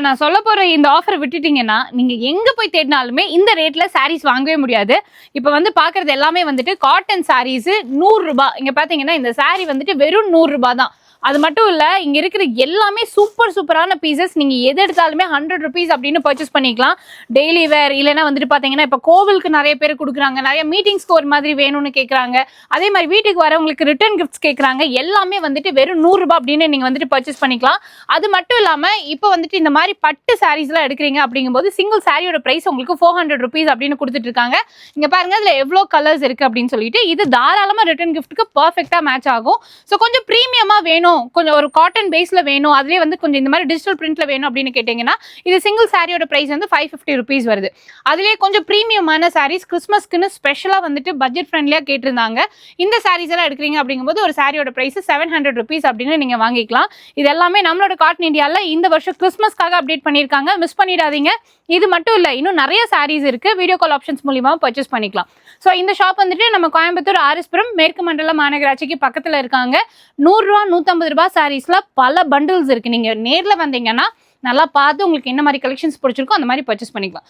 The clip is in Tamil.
நான் சொல்ல போற இந்த ஆஃபர் விட்டுட்டீங்கன்னா நீங்க எங்க போய் தேடினாலுமே இந்த ரேட்ல சாரீஸ் வாங்கவே முடியாது. இப்ப வந்து பாக்குறது எல்லாமே வந்துட்டு காட்டன் சாரீஸ் 100 ரூபாய். இங்க பாத்தீங்கன்னா இந்த சாரீ வந்துட்டு வெறும் 100 ரூபாய் தான். அது மட்டும் இல்ல, இங்க இருக்கிற எல்லாமே சூப்பரான பீசஸ். நீங்க எது எடுத்தாலுமே 100 rupees அப்படின்னு பர்ச்சேஸ் பண்ணிக்கலாம். டெய்லி வேர் இல்லைன்னா வந்துட்டு பாத்தீங்கன்னா இப்ப கோவிலுக்கு நிறைய பேர் கொடுக்குறாங்க, நிறைய மீட்டிங்ஸ்க்கு ஒரு மாதிரி வேணும்னு கேட்கறாங்க, அதே மாதிரி வீட்டுக்கு வரவங்களுக்கு ரிட்டர்ன் கிஃப்ட்ஸ் கேட்கறாங்க. எல்லாமே வந்துட்டு வெறும் 100 ரூபாய் அப்படின்னு நீங்க வந்துட்டு பர்ச்சேஸ் பண்ணிக்கலாம். அது மட்டும் இல்லாம இப்ப வந்துட்டு இந்த மாதிரி பட்டு சாரீஸ் எல்லாம் எடுக்கிறீங்க அப்படிங்கும்போது சிங்கிள் சாரியோட பிரைஸ் உங்களுக்கு 400 rupees அப்படின்னு கொடுத்துட்டு இருக்காங்க. இங்க பாருங்க இதுல எவ்வளவு கலர்ஸ் இருக்கு அப்படின்னு சொல்லிட்டு. இது தாராளமா ரிட்டர்ன் கிஃப்ட்க்கு பர்ஃபெக்ட்டா மேட்ச் ஆகும். சோ கொஞ்சம் பிரீமியமா வேணும், கொஞ்சம் ஒரு காட்டன் பேஸ்ல வேணும், அதுலயே வந்து கொஞ்சம் இந்த மாதிரி டிஜிட்டல் பிரிண்ட்ல வேணும் அப்படின்னு கேட்டீங்கன்னா இது சிங்கிள் சாரியோட பிரைஸ் வந்து 550 rupees வருது. அதுலயே கொஞ்சம் பிரீமியமான சாரீஸ் கிறிஸ்மஸ்க்குன்னு ஸ்பெஷலா வந்துட்டு பட்ஜெட் ஃப்ரெண்ட்லியா கேட்டிருந்தாங்க. இந்த சாரீஸ் எல்லாம் எடுக்கிறீங்க அப்படிங்கும்போது ஒரு சாரியோட பிரைஸ் 700 rupees அப்படின்னு நீங்க வாங்கிக்கலாம். இது எல்லாமே நம்மளோட காட்டன் இந்தியால இந்த வருஷம் கிறிஸ்மஸ்க்காக அப்டேட் பண்ணிருக்காங்க, மிஸ் பண்ணிடாதீங்க. இது மட்டும் இல்ல, இன்னும் நிறைய சாரீஸ் இருக்கு, வீடியோ கால் ஆப்ஷன்ஸ் மூலமா பர்ச்சேஸ் பண்ணிக்கலாம். சோ இந்த ஷாப் வந்துட்டு நம்ம கோயம்புத்தூர் ஆர்எஸ்புரம் மேற்கு மண்டல மாநகராட்சிக்கு பக்கத்துல இருக்காங்க. 100 ரூபாய் 150 ரூபாய் சாரீஸ்ல பல பண்டில்ஸ் இருக்கு. நீங்க நேர்ல வந்தீங்கன்னா நல்லா பார்த்து உங்களுக்கு என்ன மாதிரி கலெக்ஷன்ஸ் பிடிச்சிருக்கோ அந்த மாதிரி பர்ச்சேஸ் பண்ணிக்கலாம்.